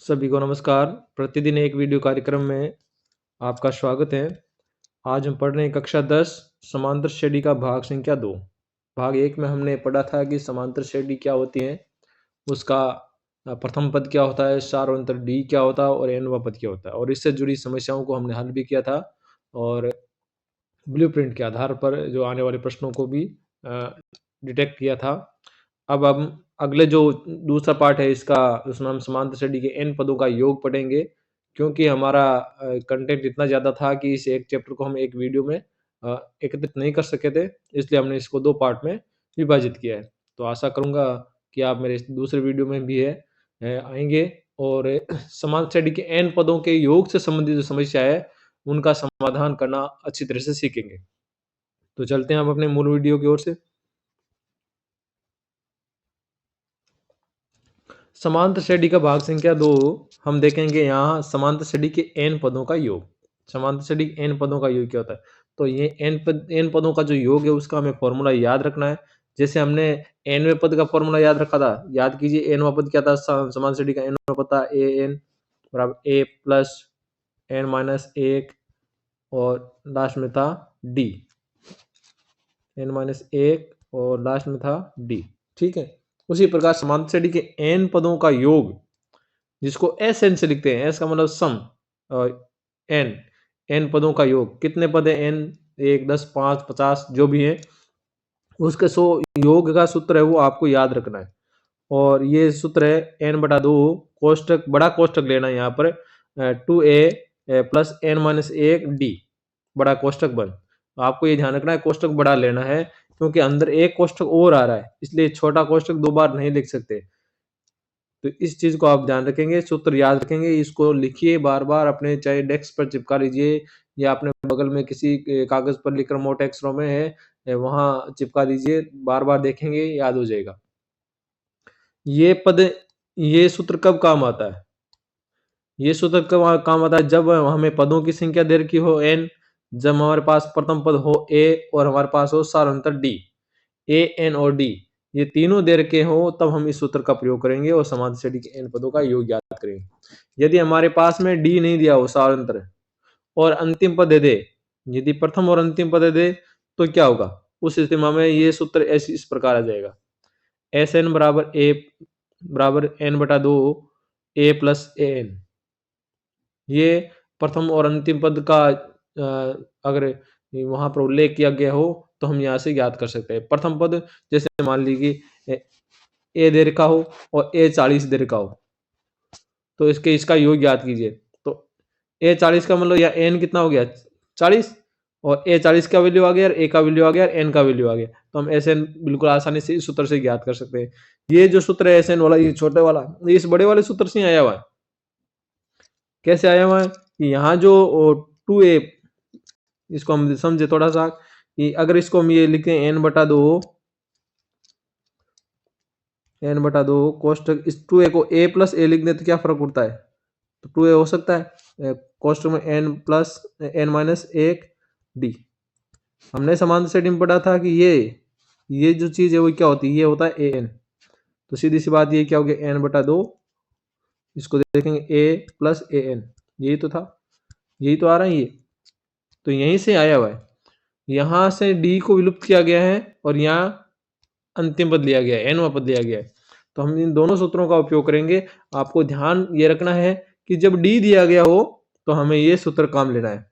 सभी को नमस्कार। प्रतिदिन एक वीडियो कार्यक्रम में आपका स्वागत है। आज हम पढ़ रहे हैं कक्षा 10 समांतर श्रेणी का भाग संख्या 2। भाग 1 में हमने पढ़ा था कि समांतर श्रेणी क्या होती है, उसका प्रथम पद क्या होता है, सार्वंतर डी क्या होता है और nवां पद क्या होता है, और इससे जुड़ी समस्याओं को हमने हल भी किया था और ब्लूप्रिंट के आधार पर जो आने वाले प्रश्नों को भी डिटेक्ट किया था। अब हम अगले जो दूसरा पार्ट है इसका, उसमें हम समांतर श्रेणी के n पदों का योग पढ़ेंगे, क्योंकि हमारा कंटेंट इतना ज़्यादा था कि इस एक चैप्टर को हम एक वीडियो में एकत्रित नहीं कर सके थे, इसलिए हमने इसको 2 पार्ट में विभाजित किया है। तो आशा करूँगा कि आप मेरे इस दूसरे वीडियो में भी आएँगे और समांतर श्रेणी के n पदों के योग से संबंधित जो समस्या है, उनका समाधान करना अच्छी तरह से सीखेंगे। तो चलते हैं अब अपने मूल वीडियो की ओर से। समांतर श्रेणी का भाग संख्या 2 हम देखेंगे यहाँ समांतर श्रेणी के n पदों का योग। समांतर श्रेणी के n पदों का योग क्या होता है? तो ये n पदों का जो योग है उसका हमें फॉर्मूला याद रखना है। जैसे हमने nवें पद का फॉर्मूला याद रखा था, याद कीजिए nवां पद क्या था? समांतर श्रेणी का nवां पद था an बराबर a प्लस n माइनस 1 और लास्ट में था d, n माइनस 1 और लास्ट में था d। ठीक है, उसी प्रकार समांतर श्रेणी के n पदों का योग, जिसको एस एन से लिखते हैं, एस का मतलब सम, एन पदों का योग। कितने पद है? एन 1, 10, 5, 50 जो भी है, उसके 100 योग का सूत्र है वो आपको याद रखना है। और ये सूत्र है n बटा 2 कोष्टक, बड़ा कोष्टक लेना है यहाँ पर 2a plus n minus 1 d, बड़ा कोष्टक बंद। तो आपको ये ध्यान रखना है कोष्टक बड़ा लेना है, क्योंकि अंदर एक कोष्टक और आ रहा है, इसलिए छोटा कोष्टक 2 बार नहीं लिख सकते। तो इस चीज को आप ध्यान रखेंगे, सूत्र याद रखेंगे, इसको लिखिए बार बार, अपने चाहे डेस्क पर चिपका लीजिए या अपने बगल में किसी कागज पर लिखकर मोटे अक्षरों में है वहां चिपका दीजिए, बार बार देखेंगे याद हो जाएगा। ये पद, ये सूत्र कब काम आता है? ये सूत्र कब काम आता है? जब हमें पदों की संख्या दे रखी हो n, जब हमारे पास प्रथम पद हो a और हमारे पास हो सारांतर d, a n और d, ये तीनों दे रखे हो, तब हम इस सूत्र का प्रयोग करेंगे और समांतर श्रेणी के n पदों का योग याद करेंगे। यदि हमारे पास में d नहीं दिया हो सारांतर और अंतिम पद दे दे, यदि प्रथम और अंतिम पद दे दे तो क्या होगा? उस स्थिति में ये सूत्र ऐसे इस प्रकार आ जाएगा, एस एन बराबर ए बराबर n बटा 2 a प्लस ए एन। ये प्रथम और अंतिम पद का अगर वहां पर उल्लेख किया गया हो तो हम यहाँ से याद कर सकते हैं। प्रथम पद जैसे मान लीजिए ए दे रखा हो और ए 40 दे रखा हो, तो इसका योग याद कीजिए। तो ए 40 का मतलब या एन कितना हो गया? 40, और ए 40 का वैल्यू आ गया, ए का वैल्यू आ गया, एन का वैल्यू आ गया, तो हम एस एन बिल्कुल आसानी से इस सूत्र से ज्ञात कर सकते हैं। ये जो सूत्र है एस एन वाला, ये छोटे वाला, इस बड़े वाले सूत्र से आया हुआ है। कैसे आया हुआ है कि यहाँ जो 2a, इसको हम समझे थोड़ा सा कि अगर इसको हम ये लिखें n बटा 2 कोष्टक, इस 2a को a प्लस a लिख दे तो क्या फर्क पड़ता है? तो 2a हो सकता है कोष्टक में n plus n minus 1 d। हमने समांतर श्रेणी में पढ़ा था कि ये जो चीज है वो क्या होती है? ये होता है an। तो सीधी सी बात, ये क्या हो गया? n बटा 2, इसको देखेंगे a प्लस ए एन, यही तो था, यही तो आ रहा है ये, तो यहीं से आया हुआ है। यहां से d को विलुप्त किया गया है और यहाँ अंतिम पद लिया गया है, nवां पद लिया गया है। तो हम इन दोनों सूत्रों का उपयोग करेंगे। आपको ध्यान ये रखना है कि जब d दिया गया हो तो हमें ये सूत्र काम लेना है,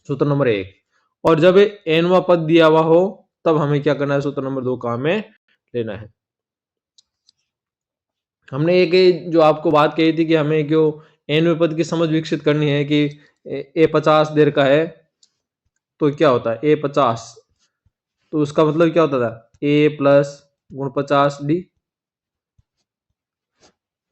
सूत्र नंबर 1, और जब nवां पद दिया हुआ हो तब हमें क्या करना है? सूत्र नंबर 2 काम में लेना है। हमने एक जो आपको बात कही थी कि हमें जो nवें पद की समझ विकसित करनी है कि a 50 देर का है तो क्या होता है? a 50, तो उसका मतलब क्या होता था? a प्लस गुण 50 d।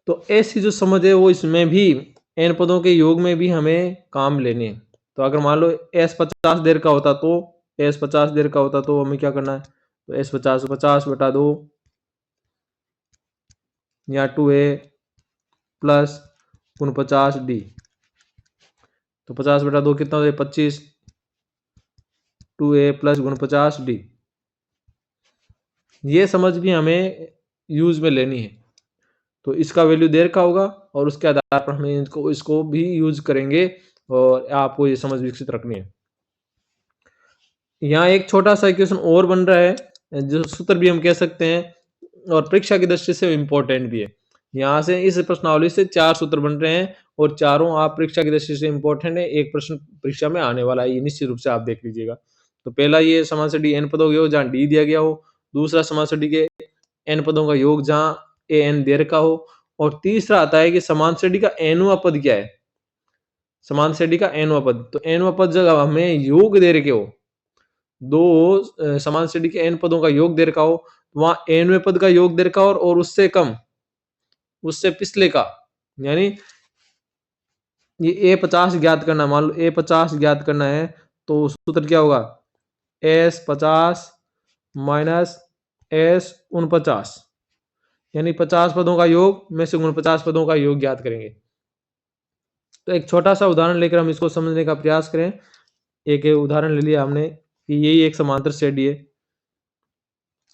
तो ऐसी जो समझ है वो इसमें भी n पदों के योग में भी हमें काम लेने हैं। तो अगर मान लो s 50 देर का होता तो हमें क्या करना है? तो s 50 50 बटा 2 या 2a प्लस गुण 50 d, तो 50 बटा 2 कितना हो जाए? 25, 2a प्लस गुण 50 d। ये समझ भी हमें यूज में लेनी है। तो इसका वैल्यू देर का होगा और उसके आधार पर हमें इसको भी यूज करेंगे और आपको ये समझ विकसित रखनी है। यहाँ एक छोटा सा इक्वेशन और बन रहा है जो सूत्र भी हम कह सकते हैं और परीक्षा की दृष्टि से इम्पोर्टेंट भी है। यहाँ से इस प्रश्नावली से 4 सूत्र बन रहे हैं और चारों आप परीक्षा की दृष्टि से इम्पोर्टेंट है। एक प्रश्न परीक्षा में आने वाला है, ये निश्चित रूप से आप देख लीजिएगा। तो पहला ये समानसिटी n पदों का योग जहाँ d दिया गया हो, दूसरा समानसिटी के n पदों का योग जहाँ an दे रखा हो, और तीसरा आता है कि समानसिटी का nवां पद क्या है। समानसिटी का nवां पद, तो nवां पद जब हमें योग दे रखे हो, दो समान श्रेणी के n पदों का योग दे रखा हो, वहां nवें पद का योग दे रखा हो और उससे कम, उससे पिछले का, यानी ये a50 ज्ञात करना, मान लो a50 ज्ञात करना है तो सूत्र क्या होगा, s50 माइनस s49, यानी 50 पदों का योग में से 49 पदों का योग ज्ञात करेंगे। तो एक छोटा सा उदाहरण लेकर हम इसको समझने का प्रयास करें। एक उदाहरण ले लिया हमने कि यही एक समांतर श्रेणी है,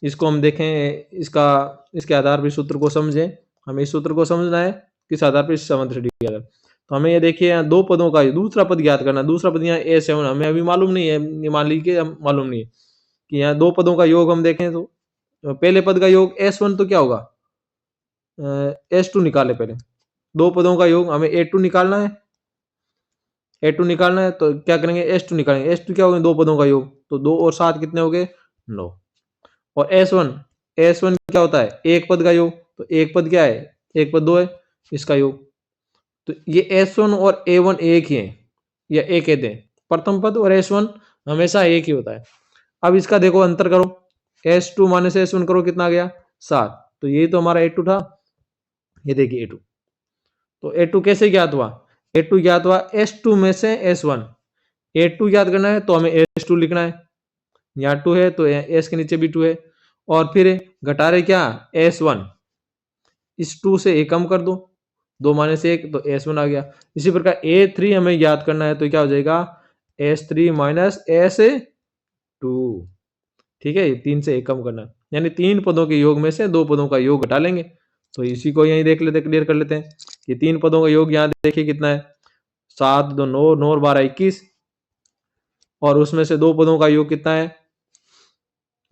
इसको हम देखें, इसके आधार पर सूत्र को समझें। हमें इस सूत्र को समझना है किस आधार पर, इस समांतर श्रेणी के आधार। तो हमें ये देखिए यहाँ दो पदों का दूसरा पद ज्ञात करना, दूसरा पद यहाँ a7 हमें अभी मालूम नहीं है, मान लीजिए मालूम नहीं है कि यहाँ दो पदों का योग हम देखें तो पहले पद का योग s1 तो क्या होगा, s2 निकाले पहले, दो पदों का योग हमें a2 निकालना है, a2 निकालना है तो क्या करेंगे, s2 निकालेंगे, s2 क्या होगा, दो पदों का योग, तो 2 और 7 कितने हो गए, 9। और s1 क्या होता है, एक पद का योग, तो एक पद क्या है, एक पद 2 है, इसका योग। तो ये s1 और a1 एक ही है, या एक कहते हैं, प्रथम पद और s1 हमेशा एक ही होता है। अब इसका देखो अंतर करो, s2 माइनस s1 करो, कितना आ गया, 7। तो ये तो हमारा a2 था, ये देखिए a2। तो a2 कैसे ज्ञात हुआ, a2 ज्ञात हुआ s2 में से s1। a2 ज्ञात करना है तो हमें s2 लिखना है, यहाँ 2 है तो s के नीचे भी 2 है, और फिर घटा रहे क्या, s1, इस 2 से एक कम कर दो, 2 माइनस 1 तो s1 आ गया। इसी प्रकार a3 हमें याद करना है तो क्या हो जाएगा, s3 माइनस s2, ठीक है, 3 से एक कम करना, यानी 3 पदों के योग में से 2 पदों का योग घटा लेंगे। तो इसी को यहीं देख लेते, क्लियर कर लेते हैं कि 3 पदों का योग यहाँ देखिए कितना है, 7 2 9, 9 और 12 21, और उसमें से 2 पदों का योग कितना है,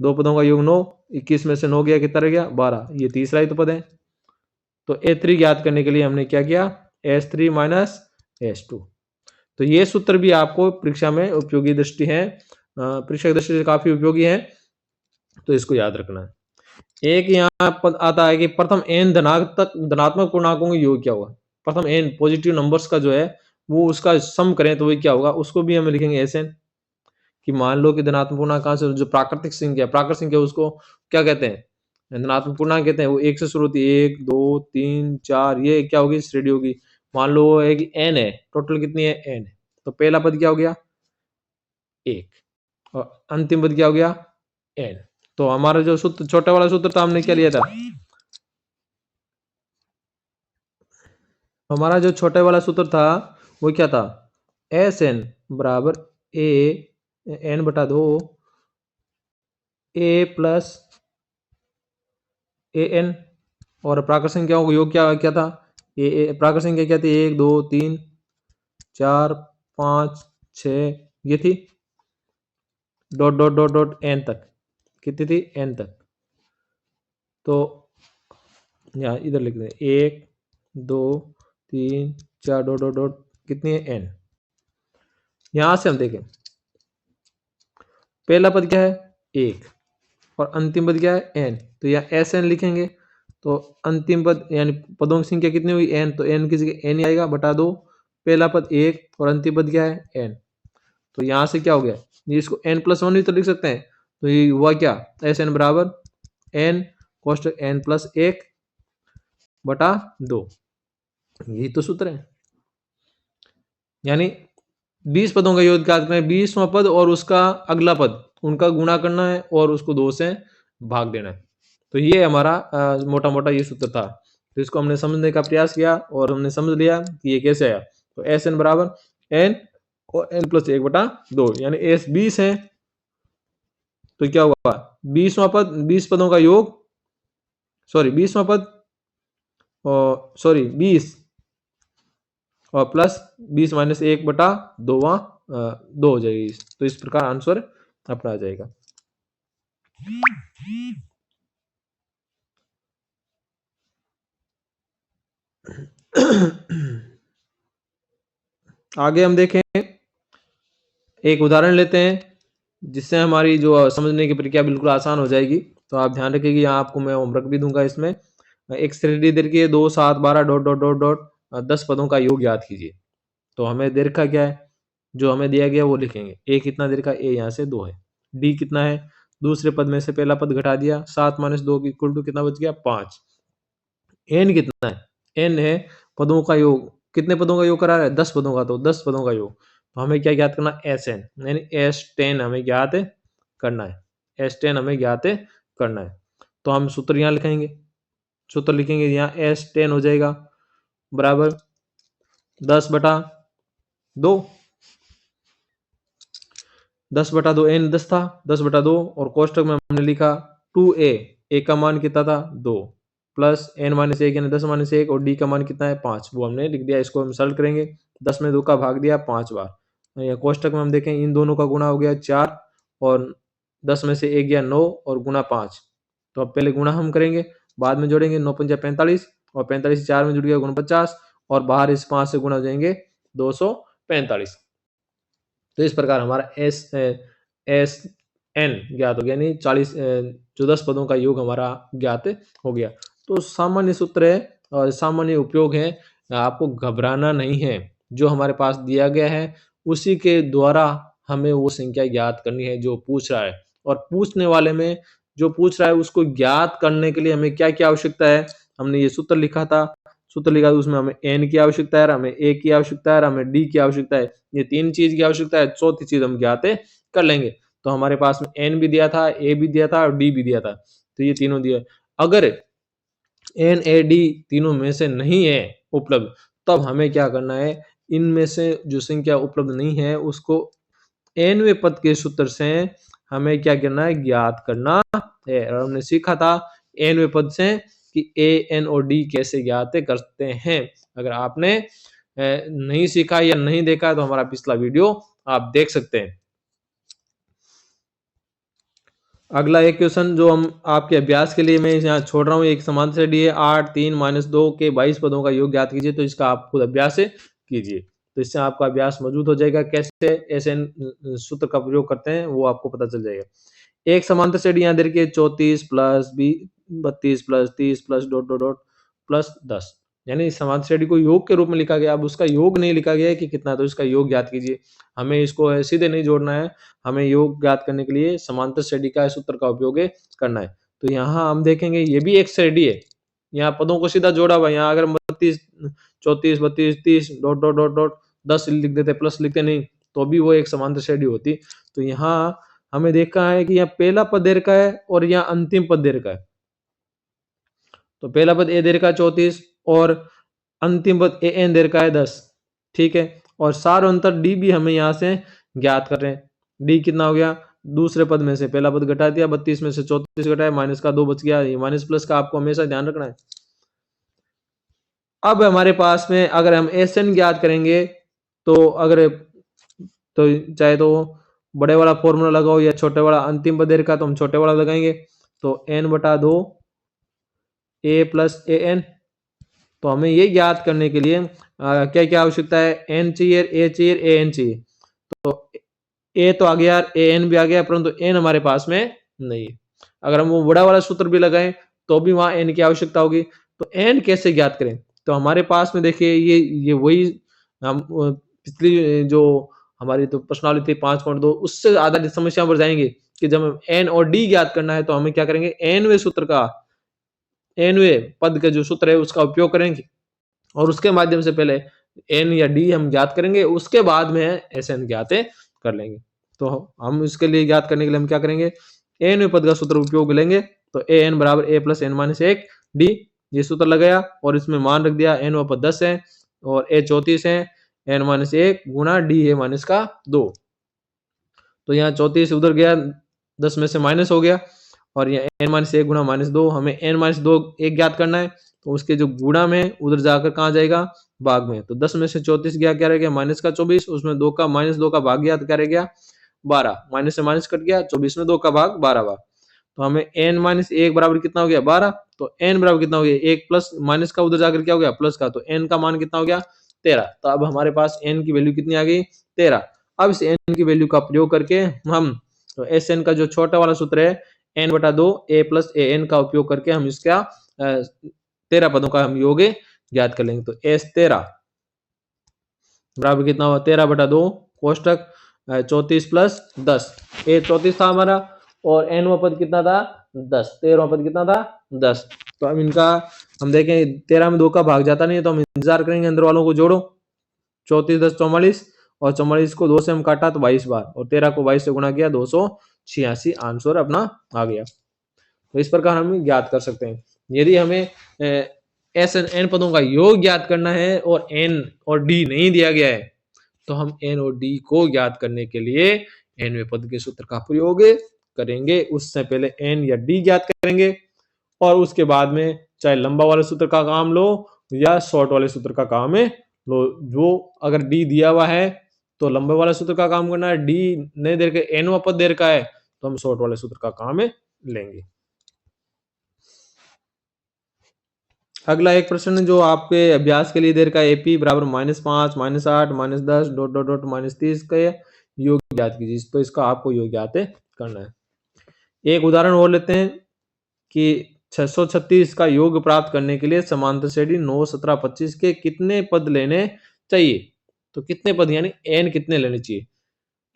2 पदों का योग 9, 21 में से 9 गया, कितना रह गया, 12, ये तीसरा ही तो पद है। तो a3 ज्ञात करने के लिए हमने क्या किया, s3 माइनस s2। तो ये सूत्र भी आपको परीक्षा में उपयोगी दृष्टि है, परीक्षा की दृष्टि से काफी उपयोगी है, तो इसको याद रखना है। एक यहाँ पद आता है कि प्रथम n धनात्मक पूर्णांकों का योग क्या होगा, प्रथम n पॉजिटिव नंबर्स का जो है वो उसका सम करें तो वो क्या होगा, उसको भी हम लिखेंगे Sn। कि मान लो कि धनात्मक पूर्णांक कहाँ से, जो प्राकृतिक संख्या उसको क्या कहते हैं, धनात्मक पूर्णांक कहते हैं, वो एक से शुरू होती है, 1 2 3 4, ये क्या होगी, श्रेणी होगी। मान लो वो है कि n है, टोटल कितनी है, n है, तो पहला पद क्या हो गया, 1, और अंतिम पद क्या हो गया, n। तो हमारा जो सूत्र, छोटा वाला सूत्र था, हमने क्या लिया था, हमारा जो छोटे वाला सूत्र था वो क्या था, Sn बराबर n बटा 2 a प्लस an, और प्राकृत संख्याओं का योग क्या क्या था, प्राकृत संख्या क्या थी, 1 2 3 4 5 6, ये थी dot dot dot dot n तक, कितनी थी, n तक। तो यहाँ इधर लिख दें, 1 2 3 4 डॉट डॉट डॉट, कितनी है, n। यहां से हम देखें पहला पद क्या है, 1, और अंतिम पद क्या है, n, तो यहाँ Sn लिखेंगे। तो अंतिम पद यानी पदों की संख्या कितनी हुई, n, तो n की जगह n ही आएगा, बटा 2, पहला पद 1 और अंतिम पद क्या है, n। तो यहाँ से क्या हो गया, ये इसको n+1 भी तो लिख सकते हैं। तो ये हुआ क्या, Sn बराबर n कोष्टक n+1 बटा 2, यही तो सूत्र है। यानी 20 पदों का योग ज्ञात करें, 20वां पद और उसका अगला पद, उनका गुणा करना है और उसको 2 से भाग देना है। तो ये हमारा मोटा मोटा ये सूत्र था। तो इसको हमने समझने का प्रयास किया और हमने समझ लिया कि ये कैसे आया। तो Sn बराबर n और n+1 बटा 2, यानी S 20 है तो क्या हुआ, 20वां पद, 20 पदों का योग, सॉरी 20वां पद, और सॉरी 20 और प्लस 20-1/2 2 हो जाएगी। तो इस प्रकार आंसर अपना आ जाएगा। आगे हम देखें, एक उदाहरण लेते हैं जिससे हमारी जो समझने की प्रक्रिया बिल्कुल आसान हो जाएगी। तो आप ध्यान रखिए कि यहाँ आपको मैं होमवर्क भी दूंगा इसमें। एक श्रेणी दे रखी है 2, 7, 12 डॉट डॉट डॉट डॉट 10 पदों का योग याद कीजिए। तो हमें दे रखा क्या है, जो हमें दिया गया वो लिखेंगे। ए कितना दे रखा है, ए यहाँ से 2 है। डी कितना है, दूसरे पद में से पहला पद घटा दिया, 7-2 इक्वल टू कितना बच गया, 5। एन कितना है, एन है पदों का योग। कितने पदों का योग करा रहा है, 10 पदों का, तो 10 पदों का योग। तो हमें क्या ज्ञात करना, एस एन, यानी S10 हमें ज्ञात करना है। S10 हमें ज्ञात करना है। तो हम सूत्र यहाँ लिखेंगे, सूत्र लिखेंगे यहाँ S10 हो जाएगा बराबर 10/2, 10/2 एन 10 था, 10/2 और कोष्टक में हमने लिखा 2a, ए का मान कितना था 2 प्लस n-1 यानी 10-1 और d का मान कितना है 5, वो हमने लिख दिया। इसको हम सॉल्व करेंगे, 10 में 2 का भाग दिया 5 बार। कोष्टक में हम देखें इन दोनों का गुणा हो गया 4 और 10 में से 1 गया 9 और गुणा 5। तो अब पहले गुणा हम करेंगे, बाद में जोड़ेंगे। 9×5 45 और 45 4 में जुड़ गया 49 और बाहर इस 5 से गुणा हो जाएंगे 245। तो इस प्रकार हमारा एस एन ज्ञात हो गया, यानी 40 जो 10 पदों का योग हमारा ज्ञात हो गया। तो सामान्य सूत्र है और सामान्य उपयोग है, आपको घबराना नहीं है। जो हमारे पास दिया गया है उसी के द्वारा हमें वो संख्या ज्ञात करनी है जो पूछ रहा है। और पूछने वाले में जो पूछ रहा है उसको ज्ञात करने के लिए हमें क्या क्या आवश्यकता है, हमने ये सूत्र लिखा था। सूत्र लिखा था उसमें हमें एन की आवश्यकता है, हमें ए की आवश्यकता है, हमें डी की आवश्यकता है। ये 3 चीज की आवश्यकता है, चौथी चीज हम ज्ञात कर लेंगे। तो हमारे पास में एन भी दिया था, ए भी दिया था और डी भी दिया था। तो ये तीनों दिया। अगर एन ए डी तीनों में से नहीं है उपलब्ध, तब हमें क्या करना है, इनमें से जो संख्या उपलब्ध नहीं है उसको एनवें पद के सूत्र से हमें क्या करना है, ज्ञात करना है। और हमने सीखा था एनवें पद से कि ए एन और डी कैसे ज्ञात करते हैं। अगर आपने नहीं सीखा या नहीं देखा तो हमारा पिछला वीडियो आप देख सकते हैं। अगला एक क्वेश्चन जो हम आपके अभ्यास के लिए मैं यहाँ छोड़ रहा हूँ, एक समांतर श्रेणी है 8 3 -2 के 22 पदों का योग ज्ञात कीजिए। तो इसका आप खुद अभ्यास कीजिए, तो इससे आपका अभ्यास मौजूद हो जाएगा। कैसे एसएन सूत्र का प्रयोग करते हैं वो आपको पता चल जाएगा। एक समांतर श्रेणी यहाँ दे रखी है 34 plus 32 plus 30 plus dot dot dot plus 10, यानी समांतर श्रेणी को योग के रूप में लिखा गया। अब उसका योग नहीं लिखा गया है कि कितना, तो इसका योग ज्ञात कीजिए। हमें इसको सीधे नहीं जोड़ना है, हमें योग ज्ञात करने के लिए समांतर श्रेणी का सूत्र का उपयोग करना है। तो यहाँ हम देखेंगे ये भी एक श्रेणी है, यहाँ पदों को सीधा जोड़ा हुआ। यहाँ अगर 32 34 32 30 डॉट डॉट डॉट डॉट 10 लिख देते, प्लस लिखते नहीं, तो भी वो एक समांतर श्रेणी होती। तो यहाँ हमें देखा है कि यहाँ पहला पद दे रखा है और यहाँ अंतिम पद दे रखा है। तो पहला पद ए दे रखा है 34 और अंतिम पद ए एन दे रखा है 10, ठीक है। और सार अंतर डी भी हमें यहाँ से ज्ञात कर रहे हैं। डी कितना हो गया, दूसरे पद में से पहला पद घटा दिया, 32 में से 34 घटाया, माइनस का 2 बच गया। ये माइनस प्लस का आपको हमेशा ध्यान रखना है। अब हमारे पास में अगर हम एस एन ज्ञात करेंगे तो अगर तो चाहे तो बड़े वाला फॉर्मूला लगाओ या छोटे वाला, अंतिम पद दे रखा तो हम छोटे वाला लगाएंगे। तो n/2 a plus A N. तो हमें ये ज्ञात करने के लिए क्या क्या आवश्यकता है, एन चाहिए, ए चाहिए, ए एन चाहिए। तो ए तो आ गया, ए एन भी आ गया, परंतु एन हमारे पास में नहीं है। अगर हम वो बड़ा वाला सूत्र भी लगाएं तो भी वहां एन की आवश्यकता होगी। तो एन कैसे ज्ञात करें, तो हमारे पास में देखिए ये वही हम पिछली जो हमारी तो प्रश्नावली थी 5.2 उससे आधारित समस्या पर जाएंगे कि जब हम एन और डी ज्ञात करना है तो हमें क्या करेंगे, एनवे सूत्र का, एनवे पद का जो सूत्र है उसका उपयोग करेंगे और उसके माध्यम से पहले एन या डी हम ज्ञात करेंगे, उसके बाद में एस एन ज्ञात कर लेंगे। तो हम इसके लिए ज्ञात करने के लिए हम क्या करेंगे, एन पद का सूत्र उपयोग लेंगे। तो ए एन बराबर ए प्लस एन माइनस 1 डी, ये सूत्र लगाया और इसमें मान रख दिया। एन व पद 10 है और ए 34 है, एन माइनस 1 गुणा डी ए माइनस का 2। तो यहाँ 34 उधर गया, 10 में से माइनस हो गया और यहाँ एन माइनस 1 गुणा -2, हमें एन माइनस 2 एक ज्ञात करना है। तो उसके जो गुणा में उधर जाकर कहाँ जाएगा, भाग में, तो 10 में से 34 गया, क्या रह गया माइनस का 24, उसमें 2 का माइनस 2 का भाग गया तो क्या रह गया 12, माइनस से माइनस कट गया, 24 में 2 का भाग 12 भाग, तो हमें n माइनस 1 बराबर कितना हो गया 12, तो n बराबर कितना हो गया 1 प्लस माइनस का उधर जाकर क्या हो गया प्लस का, तो n का मान कितना हो गया 13, तो अब हमारे पास n की वैल्यू कितनी आ गई 13। अब इस n की वैल्यू का प्रयोग करके हम तो Sn का जो छोटा वाला सूत्र है n बटा 2 a प्लस ए एन का उपयोग करके हम इसका 13 पदों का हम योग ज्ञात कर लेंगे, तो S13 बराबर कितना हुआ 13 बटा 2 कोष्टक 34 प्लस 10, ए 34 था हमारा और nवा पद कितना था 10, 13वां पद कितना था 10, तो अब इनका हम देखें 13 में 2 का भाग जाता नहीं है तो हम इंतजार करेंगे अंदर वालों को जोड़ो, 34 10 44 और 44 को 2 से हम काटा तो 22 बार और 13 को 22 से गुणा किया 286 आंसर अपना आ गया। तो इस प्रकार हम ज्ञात कर सकते हैं। यदि हमें एस एन पदों का योग ज्ञात करना है और एन और डी नहीं दिया गया है तो हम एन और डी को ज्ञात करने के लिए एनवें पद के सूत्र का प्रयोग करेंगे। उससे पहले एन या डी ज्ञात करेंगे और उसके बाद में चाहे लंबा वाले सूत्र का काम लो या शॉर्ट वाले सूत्र का काम है लो, जो अगर डी दिया हुआ है तो लंबे वाले सूत्र का काम करना है, डी नहीं दे रखा एनवा पद दे रखा है तो हम शॉर्ट वाले सूत्र का काम लेंगे। अगला एक प्रश्न जो आपके अभ्यास के लिए दे रखा है एपी बराबर -5 -8 -10 डॉट डॉट डॉट -30 का योग ज्ञात कीजिए, तो इसका आपको योग ज्ञात करना है। एक उदाहरण और लेते हैं कि 636 का योग प्राप्त करने के लिए समांतर श्रेणी 9 17 25 के कितने पद लेने चाहिए, तो कितने पद यानी n कितने लेने चाहिए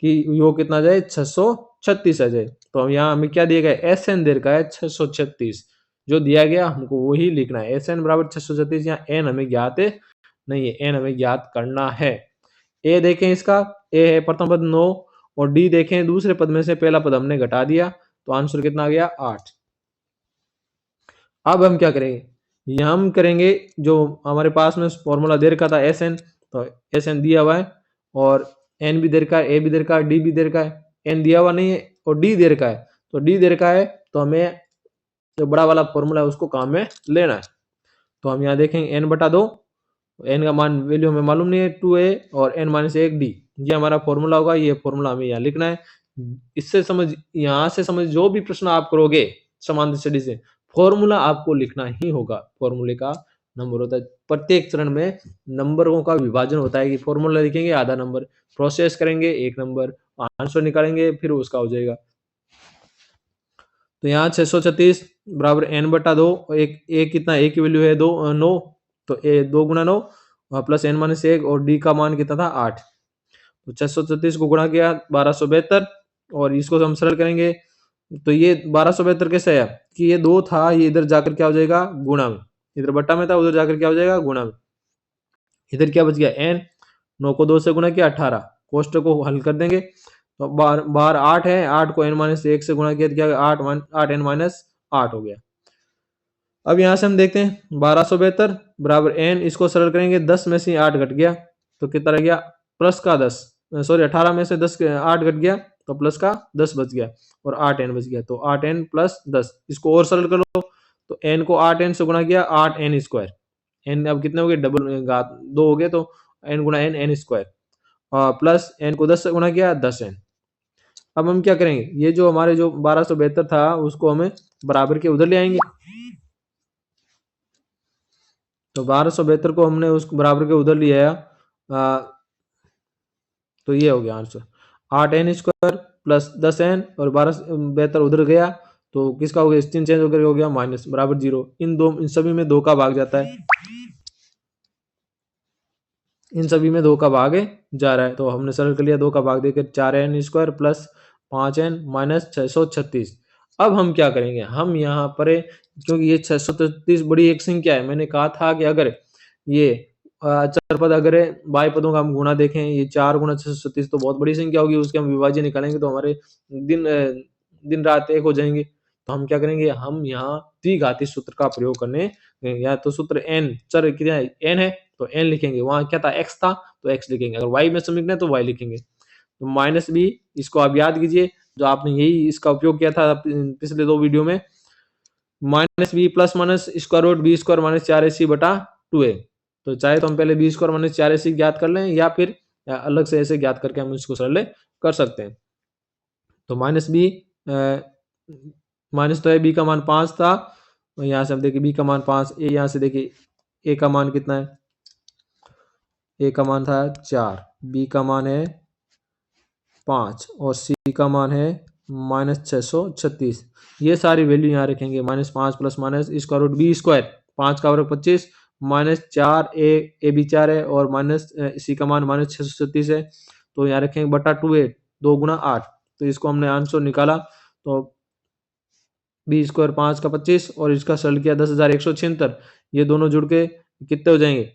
कि योग कितना आ जाए 636 आ जाए, तो हम यहाँ हमें क्या दिया गया Sn दे रखा है 636, जो दिया गया हमको वही लिखना है, Sn बराबर 636, यहाँ n हमें ज्ञात नहीं है, n हमें ज्ञात करना है। a देखें इसका a है प्रथम पद 9 और d देखें दूसरे पद में से पहला पद हमने घटा दिया तो आंसर कितना आ गया 8। अब हम क्या करेंगे, हम करेंगे जो हमारे पास में फॉर्मूला दे रखा था Sn, तो Sn दिया हुआ है और n भी दे रखा है, a भी दे रखा है, d भी दे रखा है, n दिया हुआ नहीं है और d दे रखा है, तो d दे रखा है तो हमें जो बड़ा वाला फॉर्मूला है उसको काम में लेना है। तो हम यहाँ देखेंगे n बटा 2, n का मान वैल्यू हमें मालूम नहीं है 2a और n माइनस 1 d, ये हमारा फॉर्मूला होगा, ये फॉर्मूला हमें यहाँ लिखना है। इससे समझ यहाँ से समझ जो भी प्रश्न आप करोगे समांतर श्रेणी से फॉर्मूला आपको लिखना ही होगा, फॉर्मूले का नंबर होता है, प्रत्येक चरण में नंबरों का विभाजन होता है कि फॉर्मूला लिखेंगे आधा नंबर, प्रोसेस करेंगे 1 नंबर, आंसर निकालेंगे फिर उसका हो जाएगा। तो यहाँ 636 बराबर n बटा 2, एक कितना a की वैल्यू है 9, तो a 2 Guna 9 plus n minus 1 और d का मान कितना था 8, तो 636 को गुणा किया 1272 और इसको हम सरल करेंगे तो ये 1272 कैसे आया कि ये 2 था, ये इधर जाकर क्या हो जाएगा गुणा में, इधर बट्टा में था उधर जाकर क्या हो जाएगा गुणा में, इधर क्या बच गया n, 9 को 2 से गुणा किया 18, कोष्टक को हल कर देंगे तो बाहर 8 है, 8 को n माइनस 1 से गुणा किया तो क्या 8 n माइनस 8 हो गया। अब यहाँ से हम देखते हैं 1272 बराबर n, इसको सरल करेंगे 10 में से 8 घट गया तो कितना रह गया प्लस का 10, सॉरी 18 में से 8 घट गया तो प्लस का 10 बच गया और 8n बच गया, तो 8n प्लस 10, इसको और सरल कर लो तो n को 8n से गुणा किया 8n स्क्वायर, n अब कितने हो गए डबल घात 2 हो गए तो n गुणा n स्क्वायर प्लस n को 10 से गुणा किया 10n। अब हम क्या करेंगे, ये जो हमारे जो 1272 था उसको हमें बराबर के उधर ले आएंगे, तो 1272 को हमने उस बराबर के उधर ले आया तो ये हो गया answer 8n square plus 10n और 1272 उधर गया तो किसका हो गया चिन्ह चेंज होकर हो गया माइनस बराबर 0, इन सभी में 2 का भाग जाता है, इन सभी में 2 का भाग जा रहा है तो हमने सरल कर लिया 2 का भाग देकर 4n square plus 5n minus 636। अब हम क्या करेंगे, हम यहाँ पर क्योंकि ये 636 बड़ी एक संख्या है, मैंने कहा था कि अगर ये चर पद अगर बाई पदों का हम गुणा देखें ये 4 गुणा 636 तो बहुत बड़ी संख्या होगी, उसके हम विभाज्य निकालेंगे तो हमारे दिन रात एक हो जाएंगे, तो हम क्या करेंगे हम यहाँ द्विघाती सूत्र का प्रयोग करने, या तो सूत्र n चर कितना n है तो n लिखेंगे, वहां क्या था x था तो x लिखेंगे, अगर y में समीकरण है तो y लिखेंगे, तो माइनस b इसको आप याद कीजिए जो आपने यही इसका उपयोग किया था पिछले 2 वीडियो में, minus B plus minus square root B square minus 4ac बटा 2a, तो चाहे तो हम पहले बी स्क्वायर माइनस 4ac ज्ञात कर लें या फिर अलग से ऐसे ज्ञात करके हम इसको सरल कर सकते हैं। तो माइनस बी माइनस तो है, बी का मान 5 था, और यहाँ से हम देखिए बी का मान 5, ए यहाँ से देखिए ए का मान कितना है, ए का मान था 4, बी का मान है 5 और सी का मान है -636। ये सारी वैल्यू यहाँ रखेंगे, -5 plus minus square root B square, 5 का वर्ग 25 -4 ए बी 4 है और माइनस सी का मान -636 है, तो यहाँ रखेंगे बटा 2a, 2 गुना 8। तो इसको हमने आंसर निकाला, तो बी स्क्वायर 5 का 25 और इसका सरल किया 10,176, ये दोनों जुड़ के कितने हो जाएंगे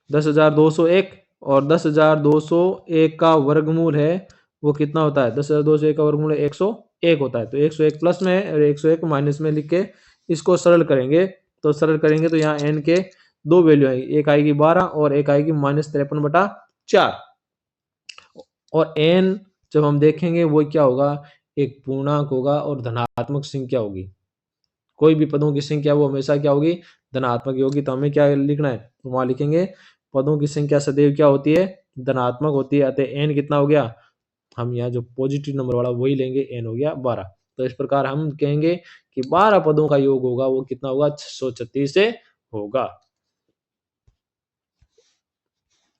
10,201, और 10,201 का वर्गमूल है वो कितना होता है, 10,201 का वर्गमूल 101 होता है। तो 101 प्लस में है और 101 माइनस में लिख के इसको सरल करेंगे, तो सरल करेंगे तो यहाँ n के दो वैल्यू आएगी, एक आएगी 12 और एक आएगी -53/4। और n जब हम देखेंगे वो क्या होगा, एक पूर्णांक होगा और धनात्मक संख्या होगी। कोई भी पदों की संख्या वो हमेशा क्या होगी, धनात्मक होगी। तो हमें क्या लिखना है, तो वहां लिखेंगे पदों की संख्या सदैव क्या होती है, धनात्मक होती है। अतः n कितना हो गया, हम यहाँ जो पॉजिटिव नंबर वाला वही लेंगे, n हो गया 12। तो इस प्रकार हम कहेंगे कि 12 पदों का योग होगा वो कितना होगा, 636 से होगा।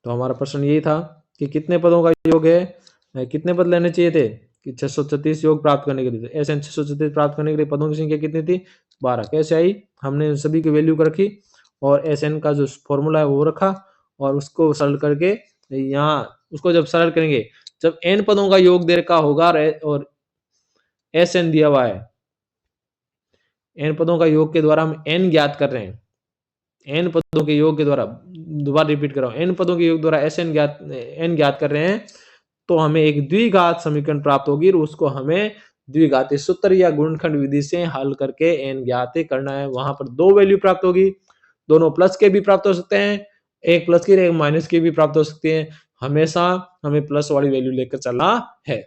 तो हमारा प्रश्न यही था कि कितने पदों का योग है, कितने पद लेने चाहिए थे कि 636 योग प्राप्त करने के लिए। ऐसे 636 प्राप्त करने के लिए पदों की संख्या कितनी थी, 12। कैसे आई, हमने सभी की वैल्यू को रखी और एसएन का जो फॉर्मूला है वो रखा और उसको सरल करके यहाँ उसको जब सरल करेंगे, जब एन पदों का योग दे रखा होगा और एसएन दिया हुआ है, एन पदों का योग के द्वारा हम एन ज्ञात कर रहे हैं, एन पदों के योग के द्वारा, दोबारा रिपीट कर रहा हूं, एन पदों के योग द्वारा एन ज्ञात कर रहे हैं, तो हमें एक द्विघात समीकरण प्राप्त होगी और उसको हमें द्विघाती सूत्र या गुणनखंड विधि से हल करके एन ज्ञात करना है। वहां पर दो वैल्यू प्राप्त होगी, दोनों प्लस के भी प्राप्त हो सकते हैं, एक प्लस की एक माइनस की भी प्राप्त हो सकती है। हमेशा हमें प्लस वाली वैल्यू लेकर चलना है।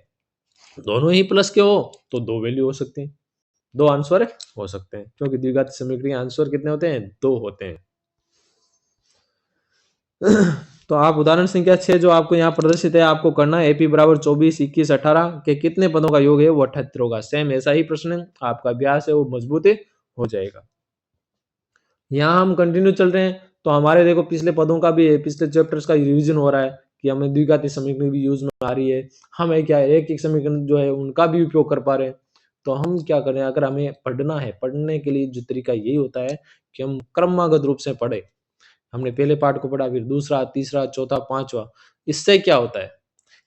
दोनों ही प्लस के हो तो दो वैल्यू हो सकती है, दो आंसर हो सकते हैं, क्योंकि द्विघात समीकरण आंसर कितने होते हैं, दो होते हैं। तो आप उदाहरण संख्या 6 जो आपको यहाँ प्रदर्शित है आपको करना है, एपी बराबर 24, 21, 18 के कितने पदों का योग है वो 78 होगा। सेम ऐसा ही प्रश्न है, आपका अभ्यास है वो मजबूत हो जाएगा। यहाँ हम कंटिन्यू चल रहे हैं, तो हमारे देखो पिछले पदों का भी पिछले चैप्टर्स का रिवीजन हो रहा है कि हमें द्विघाती समीकरण भी यूज में आ रही है, हमें क्या एक एक समीकरण जो है उनका भी उपयोग कर पा रहे हैं। तो हम क्या करें, अगर हमें पढ़ना है, पढ़ने के लिए जो तरीका यही होता है कि हम क्रमबद्ध रूप से पढ़े। हमने पहले पार्ट को पढ़ा, फिर दूसरा, तीसरा, चौथा, पांचवा। इससे क्या होता है,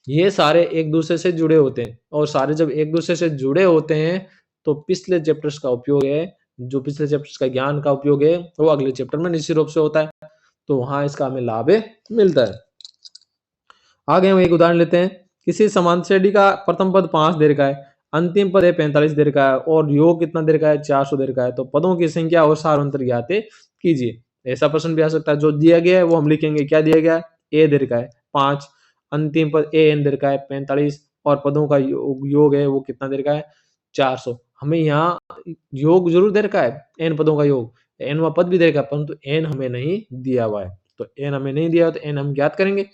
ये सारे एक दूसरे से जुड़े होते हैं और सारे जब एक दूसरे से जुड़े होते हैं तो पिछले चैप्टर्स का उपयोग है, जो पिछले चैप्टर्स का ज्ञान का उपयोग है वो अगले चैप्टर में निश्चित रूप से होता है। तो वहां इसका हमें लाभ मिलता है। आगे हम एक उदाहरण लेते हैं, किसी समांतर श्रेणी का प्रथम पद 5 दे रखा है, अंतिम पद है 45 दे रखा है और योग कितना दे रखा है, 400 दे रखा है। तो पदों की संख्या और सार अंतर ज्ञात कीजिए। ऐसा प्रश्न भी आ सकता है, जो दिया गया है वो हम लिखेंगे, क्या दिया गया है, ए दे रखा है 5, अंतिम पद ए एन दे रखा है 45 और पदों का योग है वो कितना दे रखा है, 400। हमें यहाँ योग जरूर दे रखा है, एन पदों का योग, एन व पद भी दे रखा है, परंतु एन हमें नहीं दिया हुआ है। तो एन हमें नहीं दिया हुआ तो एन हम ज्ञात करेंगे।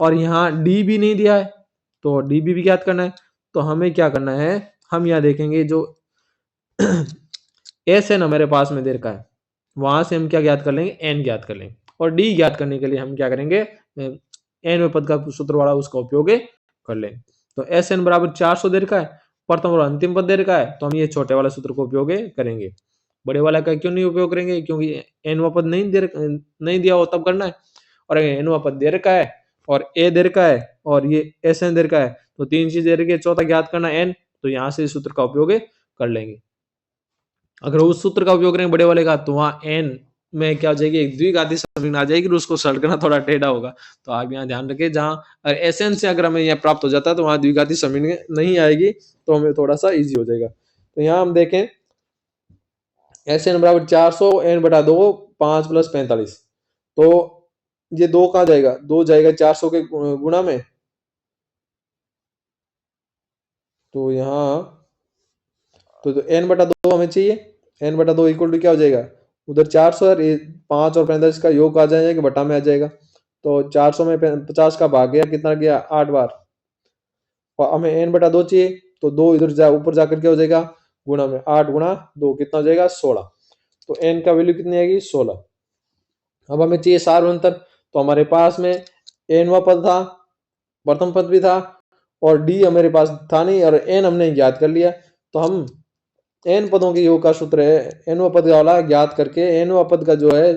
और यहाँ डी भी नहीं दिया है तो डी भी ज्ञात करना है। तो हमें क्या करना है, हम यहाँ देखेंगे जो एस एन हमारे पास में दे रखा है, वहां से हम क्या ज्ञात कर लेंगे, एन ज्ञात कर लेंगे। और डी ज्ञात करने के लिए हम क्या करेंगे, एन में पद का सूत्र वाला उसका उपयोग कर लेंगे। तो एस एन बराबर 400 दे रखा है, प्रथम और अंतिम पद दे रखा है, तो हम ये छोटे वाला सूत्र को उपयोग करेंगे। बड़े वाला का क्यों नहीं उपयोग करेंगे, क्योंकि एन व पद नहीं दिया हो तब करना है। और एन व पद दे रखा है और ए दे रखा है और ये एस एन दे रखा है, तो तीन चीज दे रखी है, चौथा ज्ञात करना एन, तो यहाँ से इस सूत्र का उपयोग कर लेंगे। अगर उस सूत्र का उपयोग करें बड़े वाले का तो वहां एन में क्या हो जाएगी, एक द्विघाती समीकरण आ जाएगी, उसको सरल करना थोड़ा टेढ़ा होगा। तो आप यहाँ ध्यान रखें, जहां एस एन से अगर हमें यहाँ प्राप्त हो जाता है तो वहां द्विघाती समीकरण नहीं आएगी, तो हमें थोड़ा सा इजी हो जाएगा। तो यहाँ हम देखें एस एन बराबर 400 एन बटा 2 5 प्लस 45, तो ये 2 कहाँ जाएगा, 2 जाएगा 400 के गुणा में। तो यहाँ तो एन बटा 2 हमें चाहिए, एन बटा 2 इक्वल टू क्या हो जाएगा, उधर 400 और 5 और 45 का योग आ जाएगा कि बटा में आ जाएगा। तो 400 में 50 का भाग गया, कितना गया 8 बार, और हमें n बटा 2 चाहिए, तो 2 इधर ऊपर जाकर क्या हो जाएगा, गुणा में 8 गुणा 2 कितना हो जाएगा 16। तो n का वैल्यू कितनी आएगी 16। अब हमें चाहिए सार्वंतर, तो हमारे पास में nवा पद था, प्रथम पद भी था, और d हमारे पास था नहीं, और n हमने ज्ञात कर लिया। तो हम n पदों के योग का सूत्र है nवा पद वाला ज्ञात करके nवा पद का जो है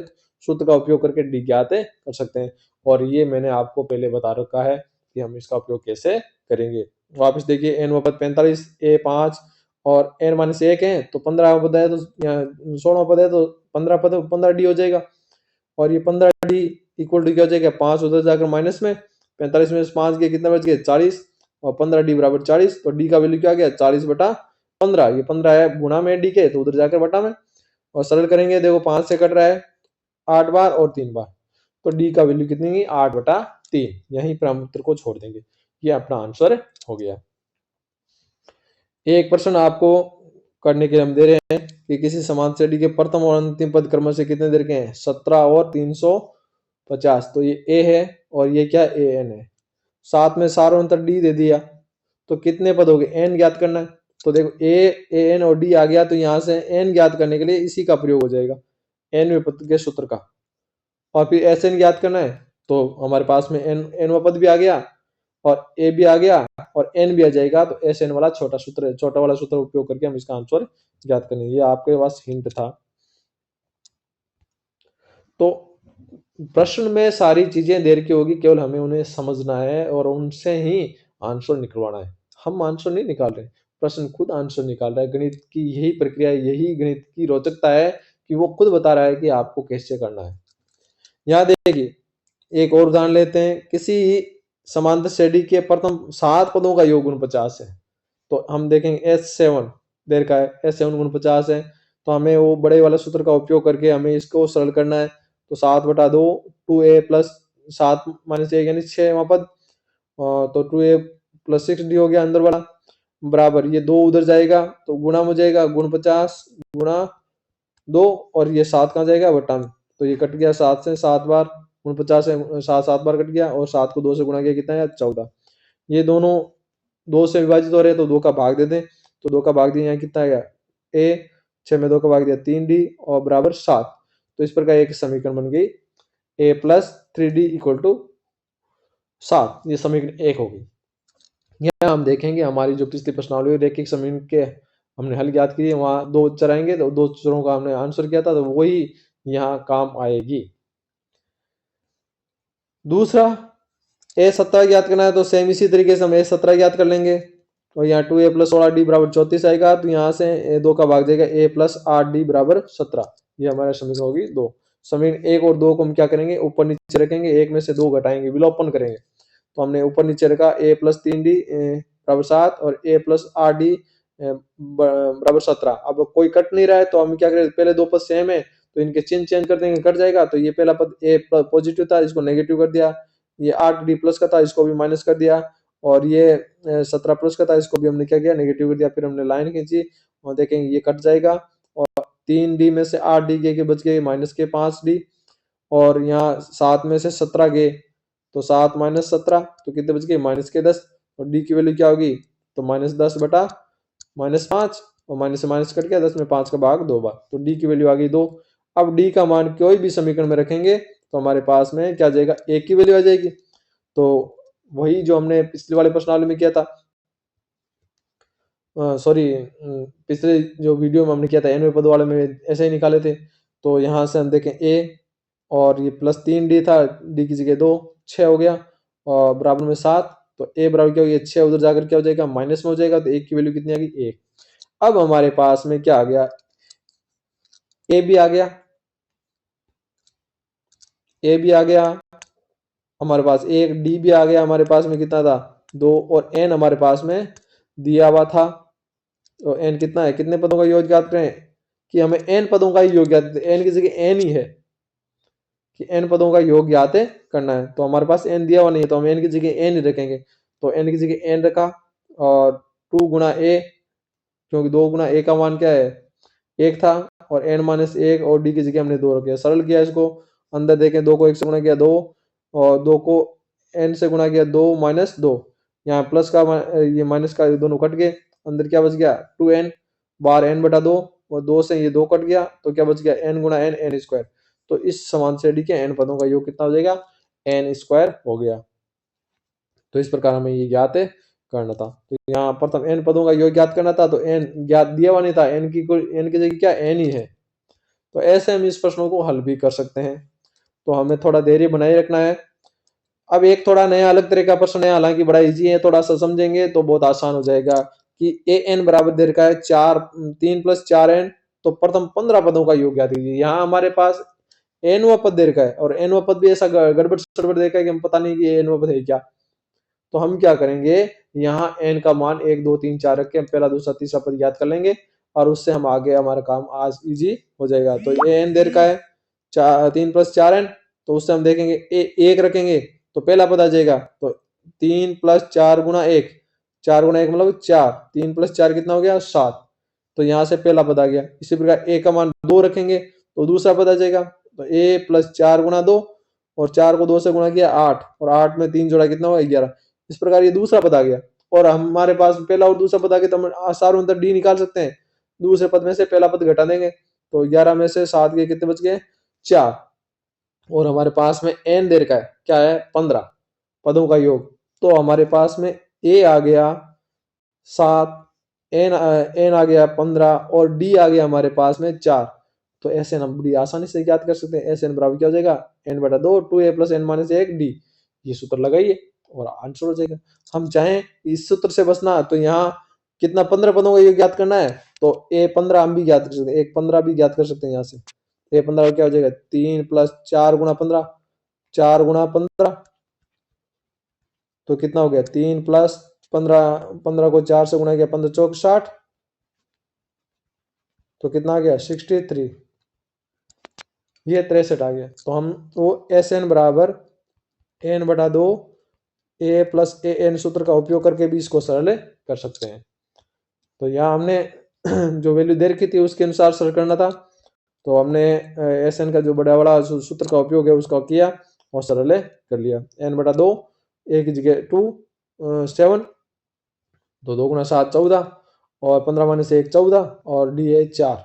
सूत्र का उपयोग करके d ज्ञात कर सकते हैं। और ये मैंने आपको पहले बता रखा है कि हम इसका उपयोग कैसे करेंगे। वापस देखिए nवा पद 45 a 5 और n माइनस 1 है, तो 15 पद है, तो 16 पद है, तो 15 पद 15d हो जाएगा। और ये 15d इक्वल टू क्या हो जाएगा 5 उधर जाकर माइनस में, 45 में 5 गए कितना बच गया 40, और 15d बराबर 40। तो d का वैल्यू क्या आ गया 40 बटा 15, ये 15 है गुणा में d के, तो उधर जाकर बटा में, और सरल करेंगे देखो 5 से कट रहा है 8 बार और 3 बार, तो d का वैल्यू कितनी है 8 बटा 3। यहीं पर हम उत्तर को छोड़ देंगे, ये अपना आंसर हो गया। एक प्रश्न आपको करने के लिए हम दे रहे हैं कि किसी समान श्रेणी के प्रथम और अंतिम पद क्रम से कितने दे रखे हैं 17 और 350। तो ये a है और ये क्या an है, साथ में सार्वंतर d दे दिया, तो कितने पद हो गए n ज्ञात करना है। तो देखो a n और d आ गया, तो यहाँ से n ज्ञात करने के लिए इसी का प्रयोग हो जाएगा, nवें पद के सूत्र का। और फिर sn ज्ञात करना है, तो हमारे पास में nवा पद भी आ गया और a भी आ गया और n भी आ जाएगा, तो sn वाला छोटा सूत्र, छोटा वाला सूत्र उपयोग करके हम इसका आंसर ज्ञात करेंगे। ये आपके पास हिंट था। तो प्रश्न में सारी चीजें दे रखी होगी, केवल हमें उन्हें समझना है और उनसे ही आंसर निकलवाना है। हम आंसर नहीं निकाल रहे, प्रश्न खुद आंसर निकाल रहा है। गणित की यही प्रक्रिया है, यही गणित की रोचकता है कि वो खुद बता रहा है कि आपको कैसे करना है। यहाँ देखिए एक और उदाहरण लेते हैं, किसी समांतर श्रेणी के प्रथम 7 पदों का योग गुण 50 है। तो हम देखेंगे S7 देर का है, S7 गुण 50 है, तो हमें वो बड़े वाला सूत्र का उपयोग करके हमें इसको सरल करना है। तो 7 बटा 2 2a प्लस 7 माइनस 1 यानी 6 पद, तो 2a प्लस 6d हो गया अंदर वाला, बराबर ये 2 उधर जाएगा तो गुणा हो जाएगा, गुण 50 गुणा 2, और ये 7 कहाँ जाएगा बटा में, तो ये कट गया 7 से 7 बार, गुण 50 से 7 बार कट गया, और 7 को 2 से गुणा किया कितना है 14। ये दोनों 2 से विभाजित हो रहे हैं, तो 2 का भाग दे दें, तो 2 का भाग दिया यहाँ कितना आएगा a, 6 में 2 का भाग दिया 3d और बराबर 7। तो इस प्रकार एक समीकरण बन गई a plus 3d equal to 7, ये समीकरण 1 होगी। यहाँ हम देखेंगे हमारी जो पिछली प्रश्नावली रैखिक समीकरण के हमने हल ज्ञात किए, वहां 2 चर आएंगे, तो 2 चरों का हमने आंसर किया था, तो वही यहाँ काम आएगी। दूसरा a17 ज्ञात करना है, तो सेम इसी तरीके से हम a17 ज्ञात कर लेंगे, और यहाँ 2a प्लस 16d बराबर 34 आएगा, तो यहाँ से 2 का भाग देगा a प्लस 8d बराबर 17। ये हमारा समीकरण होगी 2। समीकरण 1 और 2 को हम क्या करेंगे ऊपर नीचे रखेंगे, 1 में से 2 घटाएंगे, विलोपन करेंगे। तो हमने ऊपर नीचे रखा a प्लस 3d बराबर 7 और a प्लस 8d बराबर 17। अब कोई कट नहीं रहा है, तो हम क्या करें, पहले 2 पद सेम है तो इनके चिन्ह चेंज कर देंगे, कट जाएगा। तो ये पहला पद a पॉजिटिव था, इसको नेगेटिव कर दिया, ये 8d प्लस का था, इसको भी माइनस कर दिया, और ये 17 प्लस का था, इसको भी हमने क्या किया नेगेटिव कर दिया। फिर हमने लाइन खींची और देखेंगे ये कट जाएगा, और 3d में से 8d के बच गए माइनस के 5d, और यहाँ 7 में से 17 गए, तो 7 माइनस 17 तो कितने बच गए माइनस के 10, और d की वैल्यू क्या होगी तो माइनस 10 बटा माइनस 5, और माइनस से माइनस कट गया, 10 में 5 का भाग 2 बार, तो d की वैल्यू आ गई 2। अब d का मान कोई भी समीकरण में रखेंगे तो हमारे पास में क्या जाएगा, एक की वैल्यू आ जाएगी। तो वही जो हमने पिछले वाले प्रश्नावली में किया था, सॉरी पिछले जो वीडियो में हमने किया था nवें पद वाले में ऐसे ही निकाले थे। तो यहाँ से हम देखें a और ये प्लस 3d था, d की जगह 2, 6 हो गया, और बराबर में 7, तो a बराबर क्या हो गया 6 उधर जाकर क्या हो जाएगा माइनस में हो जाएगा, तो 1 की वैल्यू कितनी आ गई 1। अब हमारे पास में क्या आ गया, a भी आ गया, a भी आ गया हमारे पास, एक d भी आ गया हमारे पास में, कितना था 2, और n हमारे पास में दिया हुआ था, तो n कितना है, कितने पदों का योग ज्ञात करें, कि हमें n पदों का ही योग ज्ञात, n की जगह n ही है कि n पदों का योग ज्ञात करना है। तो हमारे पास n दिया हुआ नहीं है, तो हम n की जगह n ही रखेंगे, तो n की जगह n रखा, और 2 गुणा a, क्योंकि 2 गुणा a का मान क्या है 1 था, और n माइनस एक और d की जगह हमने 2 रखे, सरल किया इसको। अंदर देखें 2 को 1 से गुणा किया 2 और 2 को n से गुणा किया 2 माइनस 2, यहाँ प्लस का ये माइनस का दोनों कट गए, अंदर क्या बच गया 2n, बाहर n बटा 2 और 2 से ये 2 कट गया तो क्या बच गया n गुणा n, n स्क्वायर। तो इस समान श्रेणी के n पदों का योग कितना हो जाएगा, n स्क्वायर हो गया। तो इस प्रकार हमें ये ज्ञात करना था। तो यहाँ प्रथम n पदों का योग ज्ञात करना था, तो n ज्ञात दिया हुआ नहीं था, n की जगह क्या n ही है। तो ऐसे हम इस प्रश्नों को हल भी कर सकते हैं। तो हमें थोड़ा धैर्य बनाए रखना है। अब एक थोड़ा नया अलग तरह का प्रश्न है, हालांकि बड़ा इजी है, थोड़ा सा समझेंगे तो बहुत आसान हो जाएगा कि ए एन बराबर दे रखा है 3 + 4n, तो प्रथम 15 पदों का योग ज्ञात कीजिए। यहाँ हमारे पास एनवा पद दे रखा है और एनवा पद भी ऐसा गड़बड़ सड़बड़ दे रखा है कि हम पता नहीं कि एनवा पद है क्या। तो हम क्या करेंगे, यहाँ n का मान 1 2 3 4 रख के हम पहला दूसरा तीसरा पद याद कर लेंगे और उससे हम आगे हमारा काम आज इजी हो जाएगा। तो ये n दे रखा है 3 + 4n, तो उससे हम देखेंगे एक रखेंगे तो पहला पद आ जाएगा, तो 3 + 4 गुणा 1, 4 गुणा 1 मतलब 4, 3 + 4 कितना हो गया 7, तो यहाँ से पहला पद आ गया। इसी प्रकार a का मान 2 रखेंगे तो दूसरा पद आ जाएगा, तो a + 4 गुणा 2 और 4 को 2 से गुणा किया 8 और 8 में 3 जोड़ा कितना हुआ 11, इस प्रकार ये दूसरा पद आ गया। और हमारे पास पहला और दूसरा पद आ गया तो हम आसार अंतर डी निकाल सकते हैं, दूसरे पद में से पहला पद घटा देंगे तो 11 में से 7 के कितने बच गए 4, और हमारे पास में n दे रखा है क्या है 15 पदों का योग। तो हमारे पास में a आ गया 7, n आ गया 15 और d आ गया हमारे पास में 4। तो ऐसे हम बड़ी आसानी से ज्ञात कर सकते हैं। ऐसे n बराबर क्या हो जाएगा n बटा 2 2a + n - 1 d, ये सूत्र लगाइए और आंसर हो जाएगा। हम चाहें इस सूत्र से बचना तो यहाँ कितना 15 पदों का योग ज्ञात करना है, तो a 15 हम भी ज्ञात कर सकते हैं, एक 15 भी ज्ञात कर सकते हैं यहाँ से। a 15 क्या हो जाएगा 3 + 4 गुणा 15, 4 गुणा 15 तो कितना हो गया 3 + 15, 15 को 4 से गुणा किया 15 चौक 60, तो कितना आ गया 63, ये 63 आ गया। तो हम वो एस एन बराबर n बटा 2 a + an सूत्र का उपयोग करके भी इसको सरल कर सकते हैं। तो यहाँ हमने जो वैल्यू दे रखी थी उसके अनुसार सरल करना था, तो हमने एस एन का जो बड़ा बड़ा सूत्र का उपयोग है उसका किया और सरल कर लिया। n बटा 2 a की जगह 2 7, तो 2 × 7 14 और 15 - 1 14 और डी है 4,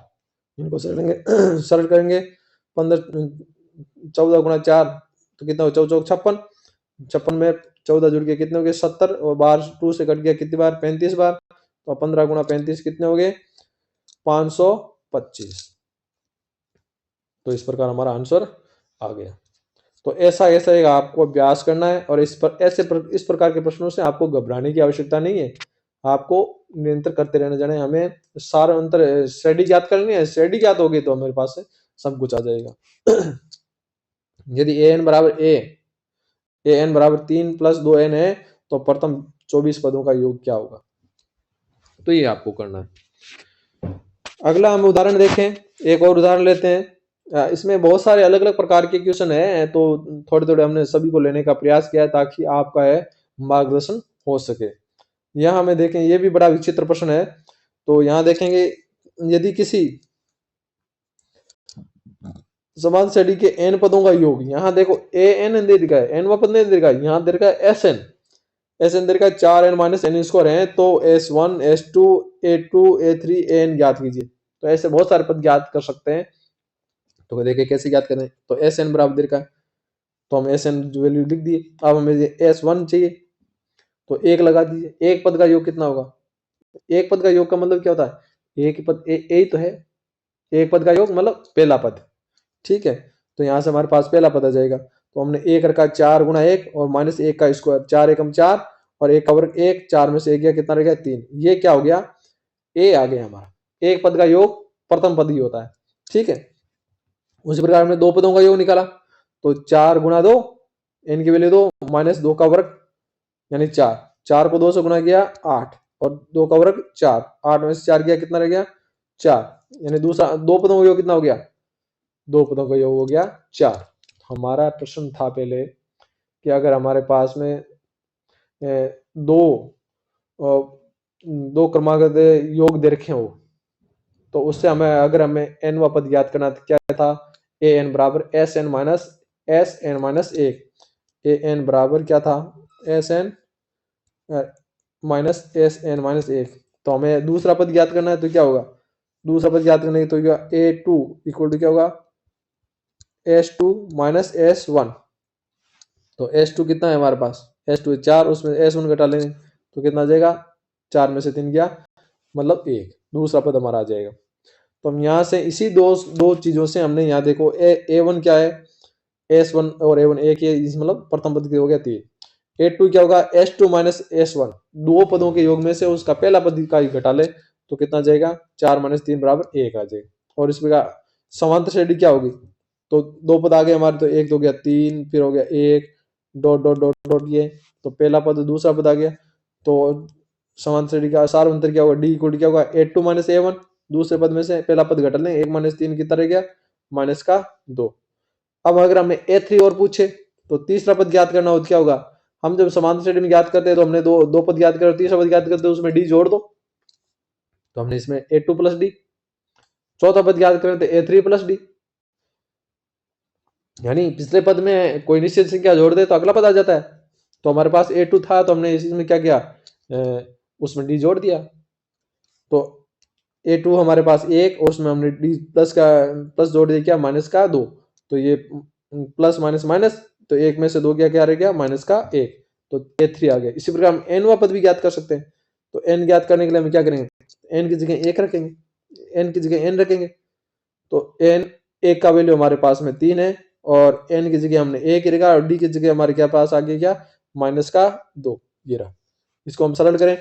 इनको सरल करेंगे 15 14 × 4 तो कितना हो 4 चौक 56, 56 में 14 जुड़ के कितने हो गए 70 और बाहर 2 से कट गया कितनी बार 35 बार, तो 15 × 35 कितने हो गए 525। तो इस प्रकार हमारा आंसर आ गया। तो ऐसा एक आपको अभ्यास करना है और इस प्रकार के प्रश्नों से आपको घबराने की आवश्यकता नहीं है, आपको निरंतर करते रहना जाना है। हमें सारा अंतर श्रेणी ज्ञात करनी है, श्रेणी ज्ञात होगी तो हमारे पास सब कुछ आ जाएगा। यदि an बराबर an बराबर 3 + 2n है तो प्रथम 24 पदों का योग क्या होगा, तो ये आपको करना है। अगला हम उदाहरण देखें, एक और उदाहरण लेते हैं। इसमें बहुत सारे अलग अलग प्रकार के क्वेश्चन है, तो थोड़े थोड़े हमने सभी को लेने का प्रयास किया है ताकि आपका मार्गदर्शन हो सके। यहाँ हमें देखें, ये भी बड़ा विचित्र प्रश्न है। तो यहाँ देखेंगे यदि किसी समान श्रेणी के n पदों का योग, यहाँ देखो a n दे रखा है, n वा पद नहीं दे रखा है, यहाँ दे रखा है sn दे रखा है 4n - n² है, तो s1 s2 a2 a3 an ज्ञात कीजिए। तो ऐसे बहुत सारे पद ज्ञात कर सकते हैं। तो देखिए कैसे ज्ञात करें, तो sn बराबर दे रखा है तो हम sn वैल्यू लिख दिए। अब हमें s1 चाहिए तो 1 लगा दीजिए। एक पद का योग कितना होगा, एक पद का योग का मतलब क्या होता है, एक पद ए तो है, एक पद का योग मतलब पहला पद, ठीक है। तो यहाँ से हमारे पास पहला पद आ जाएगा, तो हमने 1 रखा 4 × 1 और -1 का स्क्वायर, 4 एकम 4 और 1 का वर्ग 1, 4 में से 1 गया कितना रह गया 3, ये क्या हो गया a आ गया हमारा। एक पद का योग प्रथम पद ही होता है, ठीक है। उसी प्रकार हमने दो पदों का योग निकाला, तो 4 × 2 n की वैल्यू 2 -2 का वर्ग यानी 4, 4 को 2 से गुणा किया 8 और 2 का वर्ग 4, 8 में से 4 गया कितना रह गया 4, यानी दूसरा दो पदों का योग कितना हो गया, दो पदों का योग हो गया 4। हमारा प्रश्न था पहले कि अगर हमारे पास में दो क्रमागत योग दे रखे हो, तो उससे हमें अगर हमें nवा पद ज्ञात करना तो क्या था, ए एन बराबर एस एन माइनस एक, ए एन बराबर क्या था, S N minus S N minus एक। तो हमें दूसरा पद ज्ञात करना है तो क्या होगा, दूसरा पद ज्ञात करने तो क्या, ए टू इक्वल टू क्या होगा, S two minus S one. तो एस टू कितना है हमारे पास, एस टू चार, उसमें एस वन घटा लेंगे तो कितना आ जाएगा, चार में से तीन गया मतलब एक, दूसरा पद हमारा आ जाएगा। तो हम यहाँ से इसी दो दो चीजों से हमने यहाँ देखो ए वन क्या है, एस वन और ए वन एक ही मतलब प्रथम पद हो गया तीन, ए टू क्या होगा, S two minus S one, दो पदों के योग में से उसका पहला पद का ही घटा ले तो कितना जाएगा, चार माइनस तीन बराबर एक आ जाएगा। और इसमें का समांतर श्रेणी क्या होगी, तो दो पद आ गए हमारे, तो एक तो हो गया तीन, फिर हो गया एक, डॉट डॉट डॉट डॉट ये, तो पहला पद दूसरा पद आ गया। तो समांतर श्रेणी का सार्वंतर क्या होगा, डी इक्वल क्या होगा, ए टू माइनस ए वन, दूसरे पद में से पहला पद घटा लें, एक माइनस तीन कितना रह गया, माइनस का दो। अब अगर हमें ए थ्री और पूछे तो तीसरा पद ज्ञात करना हो तो क्या होगा, हम जब समांतर श्रेणी में ज्ञात करते हैं तो हमने दो पद ज्ञात कर, तीसरा पद ज्ञात करते हैं उसमें डी जोड़ दो, तो हमने इसमें ए टू प्लस डी, चौथा पद ज्ञात करें तो ए थ्री प्लस डी, यानी पिछले पद में कोई निश्चित संख्या जोड़ दे तो अगला पद आ जाता है। तो हमारे पास ए टू था तो हमने इसमें क्या किया, उसमें डी जोड़ दिया, तो ए टू हमारे पास एक और उसमें हमने डी प्लस का प्लस जोड़ दिया क्या, माइनस का दो, तो ये प्लस माइनस माइनस, तो एक में से दो क्या क्या रह गया, माइनस का एक, तो ए थ्री आ गया। इसी प्रकार हम एनवा पद भी ज्ञात कर सकते हैं, तो एन ज्ञात करने के लिए हम क्या करेंगे, एन की जगह एक रखेंगे, एन की जगह एन रखेंगे, तो एन एक का वैल्यू हमारे पास में तीन है और एन की जगह हमने एक रखा और डी की जगह हमारे क्या पास आ गया क्या, माइनस का दो, ये रहा। इसको हम सरल करें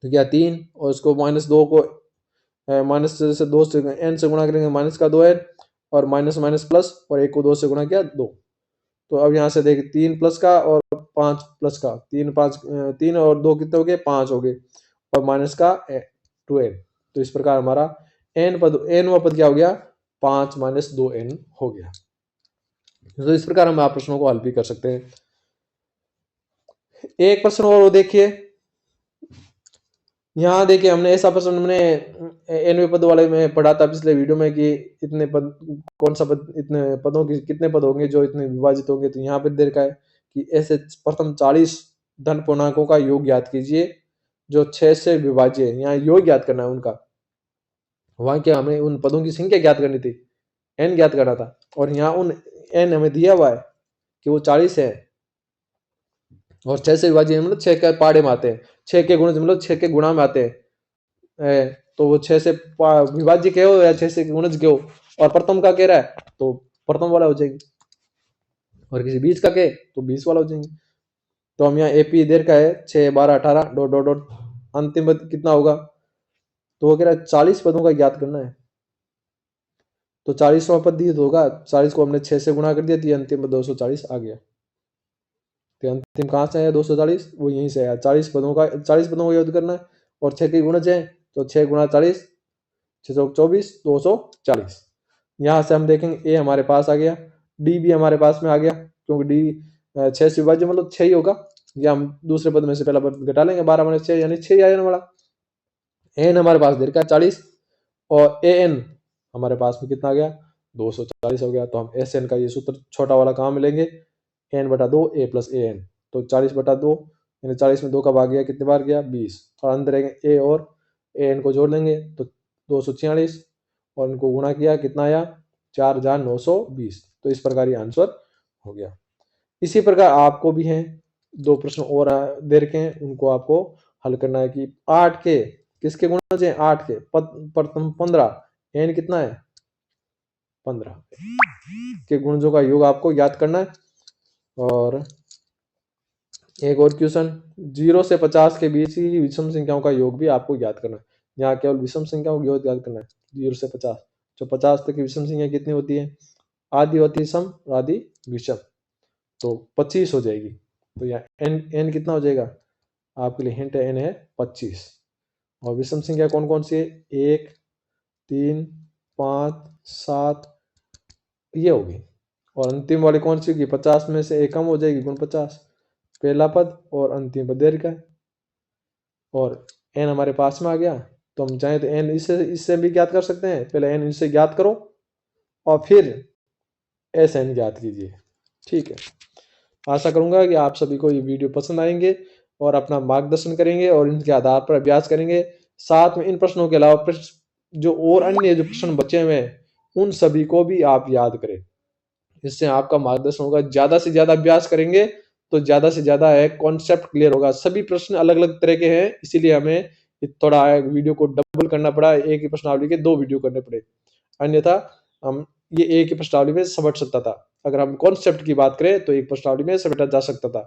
तो क्या तीन और इसको माइनस दो को माइनस से दो से एन से गुणा करेंगे, माइनस का दो एन, और माइनस माइनस प्लस और एक को दो से गुणा किया दो। तो अब यहाँ से देख तीन प्लस का और पांच प्लस का, तीन पांच तीन और दो कितने हो गए, पांच हो गए, और माइनस का टू एन। तो इस प्रकार हमारा एन व पद क्या हो गया, पांच माइनस दो एन हो गया। तो इस प्रकार हम आप प्रश्नों को हल भी कर सकते हैं। एक प्रश्न और देखिए, यहाँ देखिए हमने ऐसा प्रश्न हमने एनवे पद वाले में पढ़ा था पिछले वीडियो में कि इतने पद, कौन सा पद, इतने पदों की कितने पद होंगे जो इतने विभाजित होंगे। तो यहाँ पर दे रखा है कि ऐसे प्रथम 40 धन पूर्णांकों का योग ज्ञात कीजिए जो 6 से विभाज्य है। यहाँ योग ज्ञात करना है उनका, वहां क्या हमें उन पदों की संख्या ज्ञात करनी थी, एन ज्ञात करना था, और यहाँ उन एन हमें दिया हुआ है कि वो 40 है और 6 से विभाज्य मतलब 6 के पाड़े में आते हैं, 6 के गुण मतलब 6 के गुणा में आते हैं, तो वो 6 से विभाज्य के हो या 6 से गुणज के हो, और प्रथम का कह रहा है तो प्रथम वाला हो जाएगी, और किसी बीच का कहे तो 20 वाला हो जाएंगे। तो हम यहाँ एपी देर का है 6 12 18 डॉट डॉट डॉट, अंतिम पद कितना होगा, तो वो कह रहा है 40 पदों का ज्ञात करना है। तो 40वां पद दिया होगा, 40 को हमने 6 से गुणा कर दिया, तो अंतिम पद 240 आ गया। तो अंतिम कहाँ से आया 240, वो यहीं से आया। 40 पदों को याद करना है, और 6 के गुणज है तो 6 गुणा 40, 6 24 240। यहाँ से हम देखेंगे ए हमारे पास आ गया, डी भी हमारे पास में आ गया, क्योंकि डी 6 से विभाज्य मतलब 6 ही होगा, या हम दूसरे पद में से पहला पद घटा लेंगे, 12 माइनस 6 यानी 6 आने वाला। एन हमारे पास दे रखा है 40, और ए एन हमारे पास में कितना आ गया, 240 हो गया। तो हम एस एन का ये सूत्र छोटा वाला कहाँ मिलेंगे, एन बटा दो ए प्लस ए एन, तो 40 बटा दो यानी 40 में 2 का भाग गया, कितने बार गया 20, और अंदर रहेंगे ए और ए एन को जोड़ लेंगे तो 246, और इनको गुणा किया कितना आया 4,920। तो इस प्रकार ये आंसर हो गया। इसी प्रकार आपको भी हैं दो प्रश्न और दे रखे हैं, उनको आपको हल करना है कि 8 के किसके गुणज हैं, 8 के प्रथम 15, एन कितना है 15 के गुणजों का योग आपको याद करना है। और एक और क्वेश्चन, 0 से 50 के बीच की विषम संख्याओं का योग भी आपको याद करना है। यहाँ केवल विषम संख्याओं का योग याद करना है, 0 से 50, जो 50 तक की विषम संख्या कितनी होती है, आधी होती है सम, आधी विषम, तो 25 हो जाएगी। तो यहाँ एन कितना हो जाएगा, आपके लिए हिंट है, एन है 25। और विषम संख्या कौन कौन सी है, 1 3 5 7 ये होगी, और अंतिम वाली कौन सी होगी, 50 में से एक कम हो जाएगी, गुण 50, पहला पद और अंतिम पद दे रखा है, और एन हमारे पास में आ गया, तो हम चाहें तो एन इससे भी ज्ञात कर सकते हैं। पहले एन इससे ज्ञात करो और फिर एस एन ज्ञात कीजिए। ठीक है, आशा करूंगा कि आप सभी को ये वीडियो पसंद आएंगे और अपना मार्गदर्शन करेंगे और इनके आधार पर अभ्यास करेंगे। साथ में इन प्रश्नों के अलावा जो और अन्य जो प्रश्न बचे हुए हैं उन सभी को भी आप याद करें। इससे आपका मार्गदर्शन होगा। ज्यादा से ज्यादा अभ्यास करेंगे तो ज्यादा से ज्यादा एक कॉन्सेप्ट क्लियर होगा। सभी प्रश्न अलग अलग तरह के हैं, इसीलिए हमें थोड़ा वीडियो को डबल करना पड़ा, एक ही प्रश्नावली के 2 वीडियो करने पड़े। अन्यथा हम ये एक ही प्रश्नावली में समझ सकता था। अगर हम कॉन्सेप्ट की बात करें तो एक प्रश्नावली में समेटा जा सकता था,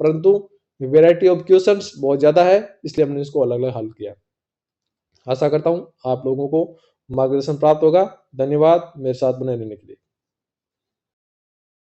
परंतु वेराइटी ऑफ क्वेश्चंस बहुत ज्यादा है, इसलिए हमने इसको अलग अलग हल किया। आशा करता हूं आप लोगों को मार्गदर्शन प्राप्त होगा। धन्यवाद मेरे साथ बने रहने के लिए।